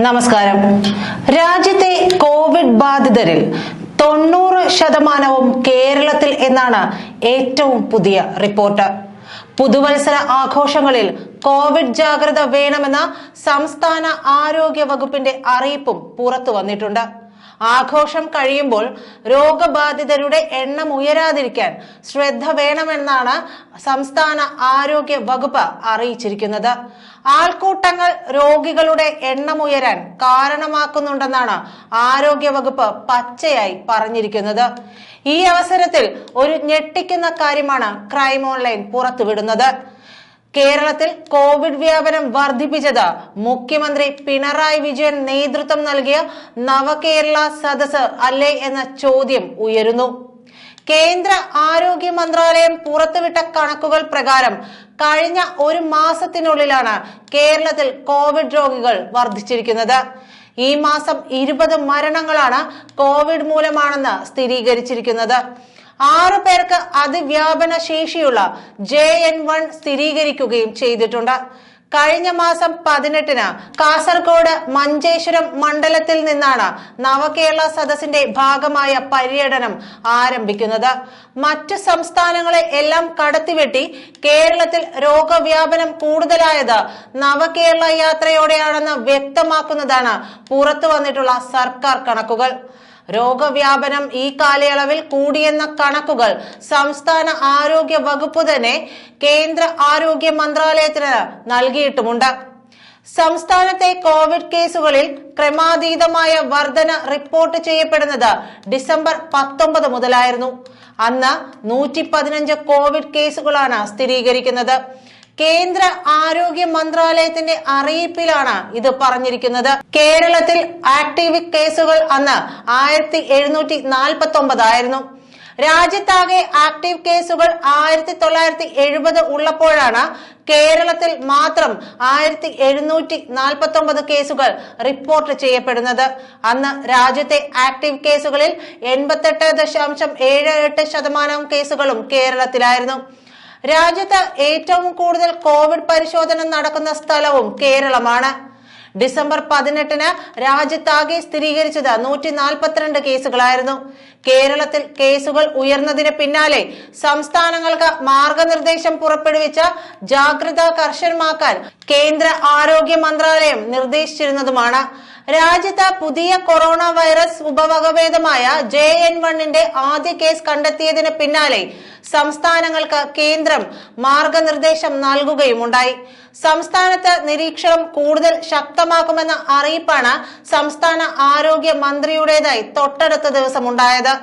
നമസ്കാരം. രാജ്യത്തെ കോവിഡ് ബാധിതരിൽ 90% കേരളത്തിൽ എന്നാണ് ഏറ്റവും പുതിയ റിപ്പോർട്ട്. പുതുവത്സര ആഘോഷങ്ങളിൽ കോവിഡ് ജാഗ്രത വേണമെന്ന സംസ്ഥാന ആരോഗ്യ വകുപ്പിന്റെ അറിയിപ്പും പുറത്തു വന്നിട്ടുണ്ട്. ആഘോഷം കഴിയുമ്പോൾ രോഗബാധിതരുടെ എണ്ണം ഉയരാതിരിക്കാൻ ശ്രദ്ധ വേണമെന്നാണ് സംസ്ഥാന ആരോഗ്യ വകുപ്പ് അറിയിച്ചിരിക്കുന്നത്. ആൾക്കൂട്ടങ്ങൾ രോഗികളുടെ എണ്ണം ഉയരാൻ കാരണമാക്കുന്നുണ്ടെന്നാണ് ആരോഗ്യ വകുപ്പ് പച്ചയായി പറഞ്ഞിരിക്കുന്നത്. ഈ അവസരത്തിൽ ഒരു ഞെട്ടിക്കുന്ന കാര്യമാണ് ക്രൈം ഓൺലൈൻ പുറത്തുവിടുന്നത്. കേരളത്തിൽ കോവിഡ് വ്യാപനം വർദ്ധിപ്പിച്ചത് മുഖ്യമന്ത്രി പിണറായി വിജയൻ നേതൃത്വം നൽകിയ നവകേരള സദസ് അല്ലേ എന്ന ചോദ്യം ഉയരുന്നു. കേന്ദ്ര ആരോഗ്യ മന്ത്രാലയം പുറത്തുവിട്ട കണക്കുകൾ പ്രകാരം കഴിഞ്ഞ ഒരു മാസത്തിനുള്ളിലാണ് കേരളത്തിൽ കോവിഡ് രോഗികൾ വർദ്ധിച്ചിരിക്കുന്നത്. ഈ മാസം 20 മരണങ്ങളാണ് കോവിഡ് മൂലമാണെന്ന് സ്ഥിരീകരിച്ചിരിക്കുന്നത്. 6 പേർക്ക് അതിവ്യാപന ശേഷിയുള്ള JN1 സ്ഥിരീകരിക്കുകയും ചെയ്തിട്ടുണ്ട്. കഴിഞ്ഞ മാസം 18-ന് കാസർഗോഡ് മഞ്ചേശ്വരം മണ്ഡലത്തിൽ നിന്നാണ് നവകേരള സദസ്സിന്റെ ഭാഗമായ പര്യടനം ആരംഭിക്കുന്നത്. മറ്റു സംസ്ഥാനങ്ങളെ എല്ലാം കടത്തിവെട്ടി കേരളത്തിൽ രോഗവ്യാപനം കൂടുതലായത് നവകേരള യാത്രയോടെയാണെന്ന് വ്യക്തമാക്കുന്നതാണ് പുറത്തു വന്നിട്ടുള്ള സർക്കാർ കണക്കുകൾ. രോഗവ്യാപനം ഈ കാലയളവിൽ കൂടിയെന്ന കണക്കുകൾ സംസ്ഥാന ആരോഗ്യ വകുപ്പ് തന്നെ കേന്ദ്ര ആരോഗ്യ മന്ത്രാലയത്തിന് നൽകിയിട്ടുമുണ്ട്. സംസ്ഥാനത്തെ കോവിഡ് കേസുകളിൽ ക്രമാതീതമായ വർധന റിപ്പോർട്ട് ചെയ്യപ്പെടുന്നത് ഡിസംബർ 19 മുതലായിരുന്നു. അന്ന് 115 കോവിഡ് കേസുകളാണ് സ്ഥിരീകരിക്കുന്നത്. കേന്ദ്ര ആരോഗ്യ മന്ത്രാലയത്തിന്റെ അറിയിപ്പിലാണ് ഇത് പറഞ്ഞിരിക്കുന്നത്. കേരളത്തിൽ ആക്റ്റീവ് കേസുകൾ അന്ന് 1749 ആയിരുന്നു. രാജ്യത്താകെ ആക്റ്റീവ് കേസുകൾ 1970 ഉള്ളപ്പോഴാണ് കേരളത്തിൽ മാത്രം 1749 കേസുകൾ റിപ്പോർട്ട് ചെയ്യപ്പെടുന്നത്. അന്ന് രാജ്യത്തെ ആക്റ്റീവ് കേസുകളിൽ 88.78% കേസുകളും കേരളത്തിലായിരുന്നു. രാജ്യത്ത് ഏറ്റവും കൂടുതൽ കോവിഡ് പരിശോധന നടക്കുന്ന സ്ഥലവും കേരളമാണ്. ഡിസംബർ 18-ന് രാജ്യത്താകെ സ്ഥിരീകരിച്ചത് 142 കേസുകളായിരുന്നു. കേരളത്തിൽ കേസുകൾ ഉയർന്നതിന് പിന്നാലെ സംസ്ഥാനങ്ങൾക്ക് മാർഗനിർദ്ദേശം പുറപ്പെടുവിച്ച ജാഗ്രത കർശനമാക്കാൻ കേന്ദ്ര ആരോഗ്യ മന്ത്രാലയം നിർദ്ദേശിച്ചിരുന്നതുമാണ്. രാജ്യത്ത് പുതിയ കൊറോണ വൈറസ് ഉപവകഭേദമായ JN1-ന്റെ ആദ്യ കേസ് കണ്ടെത്തിയതിന് പിന്നാലെ സംസ്ഥാനങ്ങൾക്ക് കേന്ദ്രം മാർഗനിർദ്ദേശം നൽകുകയുമുണ്ടായി. സംസ്ഥാനത്ത് നിരീക്ഷണം കൂടുതൽ ശക്തമാക്കുമെന്ന അറിയിപ്പാണ് സംസ്ഥാന ആരോഗ്യ മന്ത്രിയുടേതായി തൊട്ടടുത്ത ദിവസം ഉണ്ടായത്.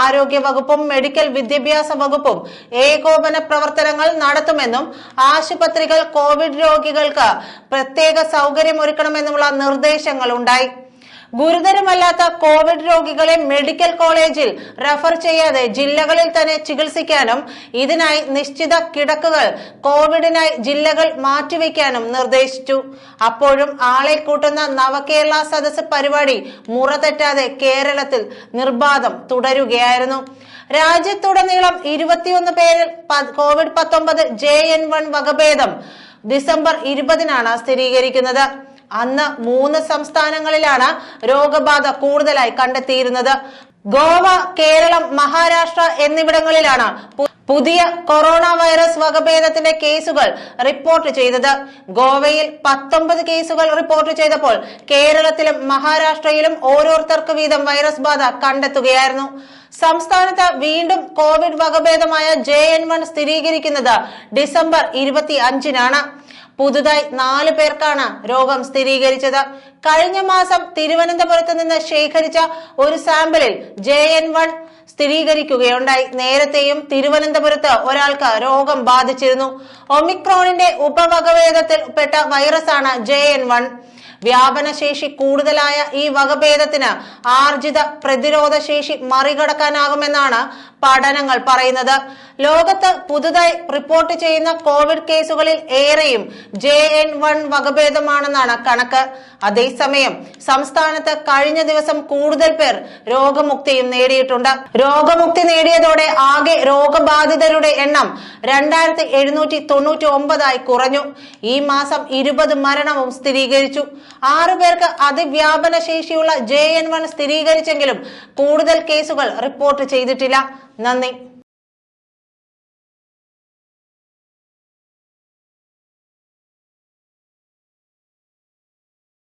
ആരോഗ്യ വകുപ്പും മെഡിക്കൽ വിദ്യാഭ്യാസ വകുപ്പും ഏകോപന പ്രവർത്തനങ്ങൾ നടത്തുമെന്നും ആശുപത്രികൾ കോവിഡ് രോഗികൾക്ക് പ്രത്യേക സൗകര്യമൊരുക്കണമെന്നുമുള്ള നിർദ്ദേശങ്ങൾ ഉണ്ടായി. ഗുരുതരമല്ലാത്ത കോവിഡ് രോഗികളെ മെഡിക്കൽ കോളേജിൽ റഫർ ചെയ്യാതെ ജില്ലകളിൽ തന്നെ ചികിത്സിക്കാനും ഇതിനായി നിശ്ചിത കിടക്കുകൾ കോവിഡിനായി ജില്ലകൾ മാറ്റിവെക്കാനും നിർദ്ദേശിച്ചു. അപ്പോഴും ആളെ കൂട്ടുന്ന നവകേരള സദസ് പരിപാടി മുറതെറ്റാതെ കേരളത്തിൽ നിർബാധം തുടരുകയായിരുന്നു. രാജ്യത്തുടനീളം 21 പേരിൽ COVID-19 JN1 വകഭേദം ഡിസംബർ 20-നാണ് സ്ഥിരീകരിക്കുന്നത്. അന്ന് 3 സംസ്ഥാനങ്ങളിലാണ് രോഗബാധ കൂടുതലായി കണ്ടെത്തിയിരുന്നത്. ഗോവ, കേരളം, മഹാരാഷ്ട്ര എന്നിവിടങ്ങളിലാണ് പുതിയ കൊറോണ വൈറസ് വകഭേദത്തിന്റെ കേസുകൾ റിപ്പോർട്ട് ചെയ്തത്. ഗോവയിൽ 19 കേസുകൾ റിപ്പോർട്ട് ചെയ്തപ്പോൾ കേരളത്തിലും മഹാരാഷ്ട്രയിലും ഓരോരുത്തർക്ക് വീതം വൈറസ് ബാധ കണ്ടെത്തുകയായിരുന്നു. സംസ്ഥാനത്ത് വീണ്ടും കോവിഡ് വകഭേദമായ JN1 സ്ഥിരീകരിക്കുന്നത് ഡിസംബർ 25-നാണ്. പുതുതായി 4 പേർക്കാണ് രോഗം സ്ഥിരീകരിച്ചത്. കഴിഞ്ഞ മാസം തിരുവനന്തപുരത്ത് നിന്ന് ശേഖരിച്ച ഒരു സാമ്പിളിൽ JN1 സ്ഥിരീകരിക്കുകയുണ്ടായി. നേരത്തെയും തിരുവനന്തപുരത്ത് ഒരാൾക്ക് രോഗം ബാധിച്ചിരുന്നു. ഒമിക്രോണിന്റെ ഉപവകഭേദത്തിൽ പെട്ട വൈറസാണ് JN1. വ്യാപനശേഷി കൂടുതലായ ഈ വകഭേദത്തിന് ആർജിത പ്രതിരോധ ശേഷി മറികടക്കാനാകുമെന്നാണ് പഠനങ്ങൾ പറയുന്നത്. ലോകത്ത് പുതുതായി റിപ്പോർട്ട് ചെയ്യുന്ന കോവിഡ് കേസുകളിൽ ഏറെയും JN1 വകഭേദമാണെന്നാണ് കണക്ക്. അതേസമയം സംസ്ഥാനത്ത് കഴിഞ്ഞ ദിവസം കൂടുതൽ പേർ രോഗമുക്തിയും നേടിയിട്ടുണ്ട്. രോഗമുക്തി നേടിയതോടെ ആകെ രോഗബാധിതരുടെ എണ്ണം 2799 കുറഞ്ഞു. ഈ മാസം 20 മരണവും സ്ഥിരീകരിച്ചു. 6 പേർക്ക് അതിവ്യാപന ശേഷിയുള്ള JN1 സ്ഥിരീകരിച്ചെങ്കിലും കൂടുതൽ കേസുകൾ റിപ്പോർട്ട് ചെയ്തിട്ടില്ല. നന്ദി.